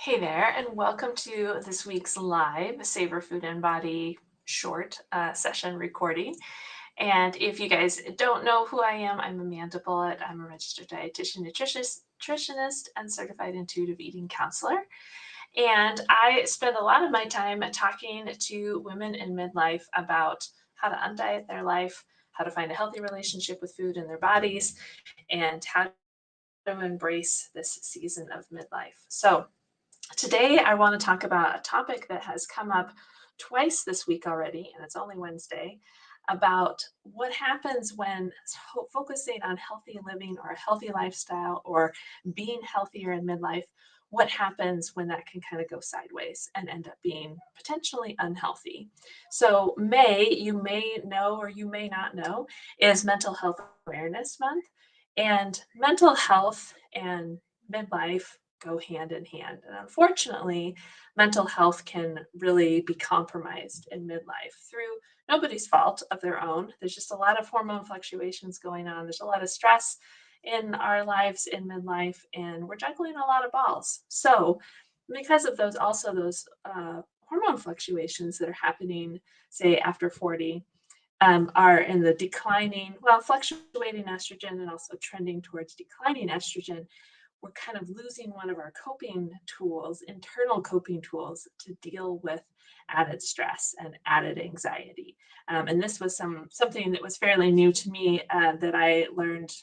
Hey there, and welcome to this week's live Savor Food and Body short session recording. And if you guys don't know who I am, I'm Amanda Bullitt. I'm a registered dietitian, nutritionist, and certified intuitive eating counselor. And I spend a lot of my time talking to women in midlife about how to undiet their life, how to find a healthy relationship with food and their bodies, and how to embrace this season of midlife. So, today, I want to talk about a topic that has come up twice this week already, and it's only Wednesday, about what happens when focusing on healthy living or a healthy lifestyle or being healthier in midlife. What happens when that can kind of go sideways and end up being potentially unhealthy? So, May, you may know or you may not know, is Mental Health Awareness Month. And mental health and midlife go hand in hand. And unfortunately, mental health can really be compromised in midlife through nobody's fault of their own. There's just a lot of hormone fluctuations going on. There's a lot of stress in our lives in midlife, and we're juggling a lot of balls. So, because of those hormone fluctuations that are happening, say after 40, are in the declining, well, fluctuating estrogen and also trending towards declining estrogen, we're kind of losing one of our coping tools, internal coping tools to deal with added stress and added anxiety. And this was something that was fairly new to me that I learned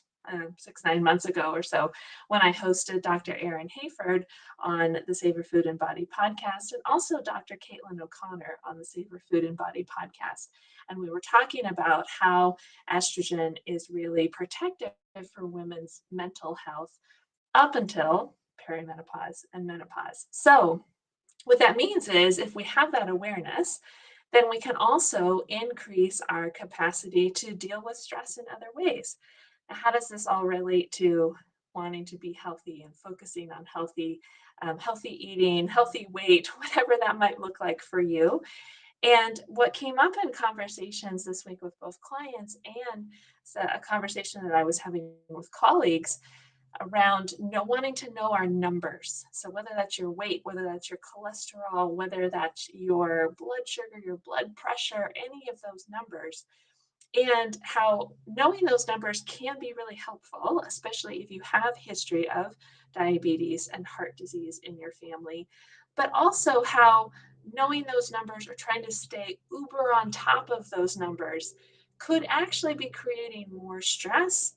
6, 9 months ago or so when I hosted Dr. Erin Hayford on the Savor Food and Body podcast, and also Dr. Caitlin O'Connor on the Savor Food and Body podcast. And we were talking about how estrogen is really protective for women's mental health up until perimenopause and menopause. So, what that means is if we have that awareness, then we can also increase our capacity to deal with stress in other ways. Now, how does this all relate to wanting to be healthy and focusing on healthy eating, healthy weight, whatever that might look like for you? And what came up in conversations this week with both clients and a conversation that I was having with colleagues around wanting to know our numbers. So whether that's your weight, whether that's your cholesterol, whether that's your blood sugar, your blood pressure, any of those numbers, and how knowing those numbers can be really helpful, especially if you have history of diabetes and heart disease in your family, but also how knowing those numbers or trying to stay uber on top of those numbers could actually be creating more stress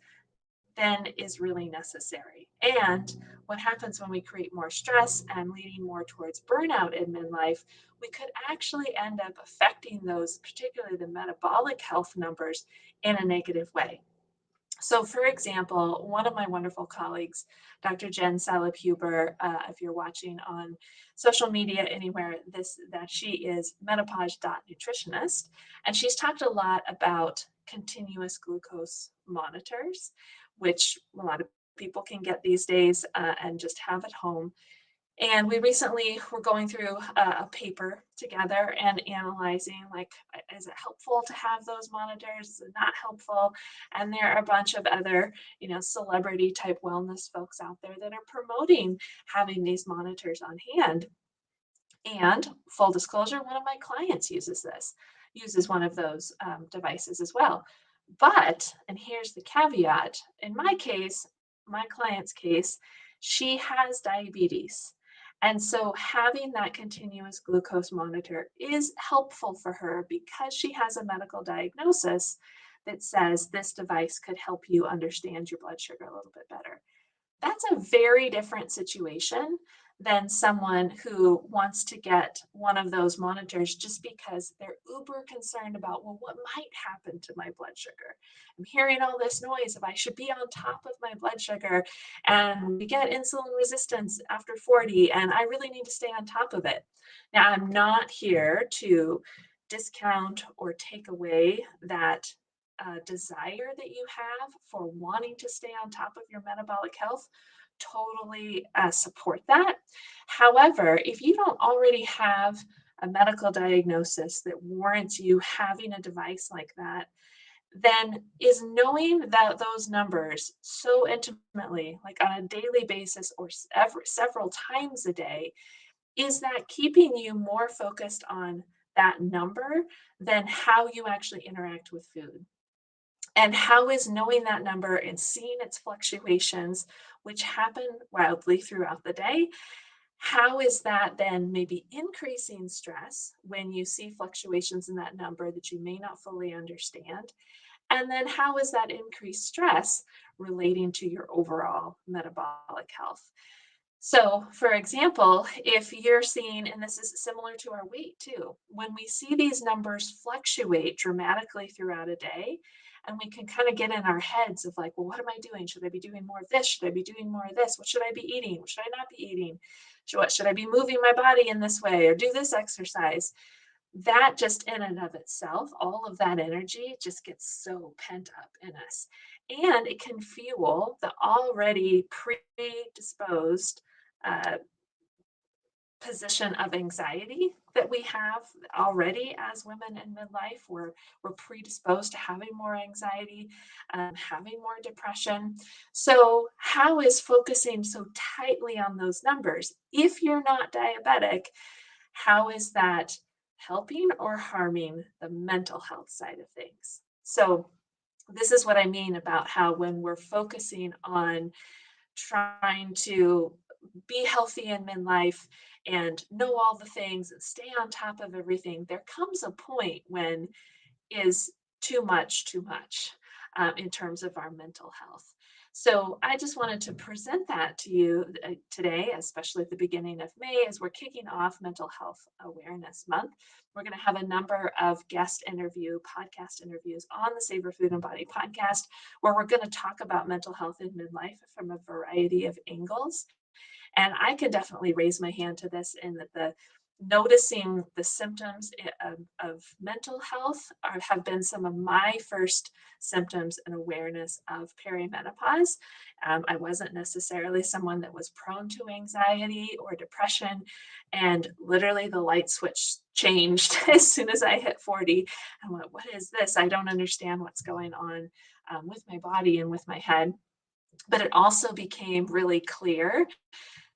than is really necessary. And what happens when we create more stress and leading more towards burnout in midlife, we could actually end up affecting those, particularly the metabolic health numbers, in a negative way. So, for example, one of my wonderful colleagues, Dr. Jenn Salib, if you're watching on social media anywhere, that she is menopause nutritionist, and she's talked a lot about continuous glucose monitors, which a lot of people can get these days and just have at home. And we recently were going through a paper together and analyzing, like, is it helpful to have those monitors? Is it not helpful? And there are a bunch of other, celebrity type wellness folks out there that are promoting having these monitors on hand. And full disclosure, one of my clients uses one of those devices as well. But, and here's the caveat, in my client's case, she has diabetes. And so having that continuous glucose monitor is helpful for her because she has a medical diagnosis that says this device could help you understand your blood sugar a little bit better. That's a very different situation than someone who wants to get one of those monitors just because they're uber concerned about, well, what might happen to my blood sugar? I'm hearing all this noise if I should be on top of my blood sugar, and we get insulin resistance after 40, and I really need to stay on top of it. Now, I'm not here to discount or take away that desire that you have for wanting to stay on top of your metabolic health. Totally support that. However, if you don't already have a medical diagnosis that warrants you having a device like that, then is knowing that those numbers so intimately, like on a daily basis or several times a day, is that keeping you more focused on that number than how you actually interact with food? And how is knowing that number and seeing its fluctuations, which happen wildly throughout the day, how is that then maybe increasing stress when you see fluctuations in that number that you may not fully understand? And then how is that increased stress relating to your overall metabolic health? So, for example, if you're seeing, and this is similar to our weight too, when we see these numbers fluctuate dramatically throughout a day, and we can kind of get in our heads of like, well, what am I doing? Should I be doing more of this? Should I be doing more of this? What should I be eating? What should I not be eating? What should I be moving my body in this way or do this exercise? That just in and of itself, all of that energy just gets so pent up in us. And it can fuel the already predisposed uh, position of anxiety that we have already as women in midlife. We're predisposed to having more anxiety, having more depression. So, how is focusing so tightly on those numbers? If you're not diabetic, how is that helping or harming the mental health side of things? So, this is what I mean about how when we're focusing on trying to be healthy in midlife and know all the things and stay on top of everything, there comes a point when is too much in terms of our mental health. So I just wanted to present that to you today, especially at the beginning of May, as we're kicking off Mental Health Awareness Month. We're going to have a number of podcast interviews on the Savor Food and Body podcast, where we're going to talk about mental health in midlife from a variety of angles. And I could definitely raise my hand to this in that the noticing the symptoms of mental health have been some of my first symptoms and awareness of perimenopause. I wasn't necessarily someone that was prone to anxiety or depression. And literally the light switch changed as soon as I hit 40. I went, what is this? I don't understand what's going on with my body and with my head. But it also became really clear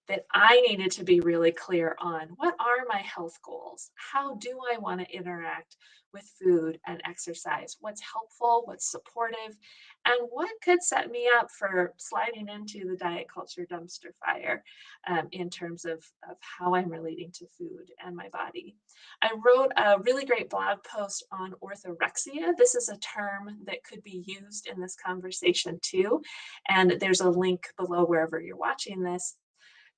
that I needed to be really clear on what are my health goals? How do I want to interact with food and exercise? What's helpful? What's supportive? And what could set me up for sliding into the diet culture dumpster fire in terms of how I'm relating to food and my body? I wrote a really great blog post on orthorexia. This is a term that could be used in this conversation too. And there's a link below wherever you're watching this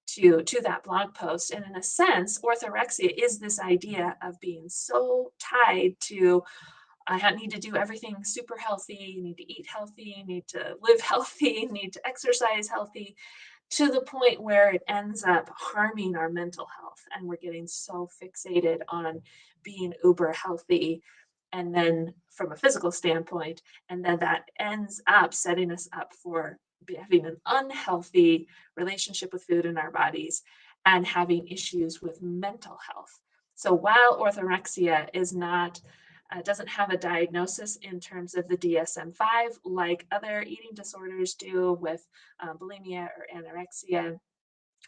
to that blog post. And in a sense, orthorexia is this idea of being so tied to I need to do everything super healthy, you need to eat healthy, you need to live healthy, you need to exercise healthy, to the point where it ends up harming our mental health. And we're getting so fixated on being uber healthy. And then from a physical standpoint, and then that ends up setting us up for having an unhealthy relationship with food in our bodies and having issues with mental health. So while orthorexia is not doesn't have a diagnosis in terms of the DSM-5 like other eating disorders do with bulimia or anorexia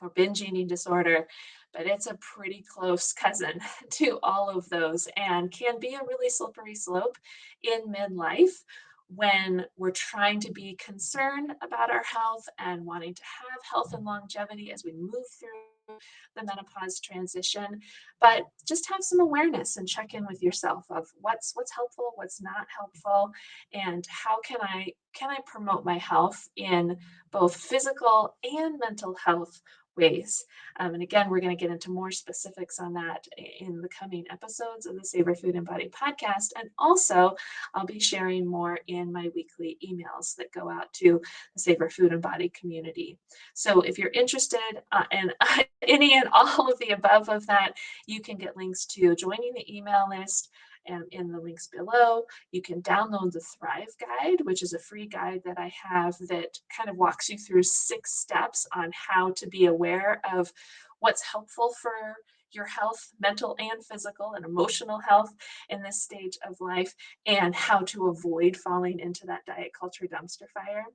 or binge eating disorder, but it's a pretty close cousin to all of those and can be a really slippery slope in midlife when we're trying to be concerned about our health and wanting to have health and longevity as we move through the menopause transition. But just have some awareness and check in with yourself of what's helpful, what's not helpful, and how can I promote my health in both physical and mental health ways. And again, we're going to get into more specifics on that in the coming episodes of the Savor Food and Body podcast. And also, I'll be sharing more in my weekly emails that go out to the Savor Food and Body community. So if you're interested in any and all of the above of that, you can get links to joining the email list and in the links below. You can download the Thrive Guide, which is a free guide that I have that kind of walks you through 6 steps on how to be aware of what's helpful for your health, mental and physical and emotional health in this stage of life, and how to avoid falling into that diet culture dumpster fire.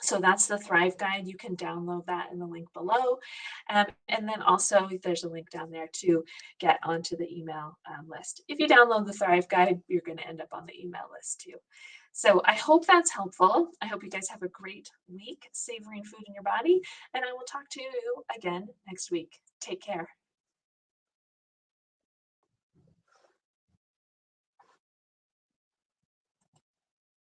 So that's the Thrive Guide. You can download that in the link below. And then also there's a link down there to get onto the email list. If you download the Thrive Guide, you're going to end up on the email list too. So I hope that's helpful. I hope you guys have a great week savoring food in your body, and I will talk to you again next week. Take care.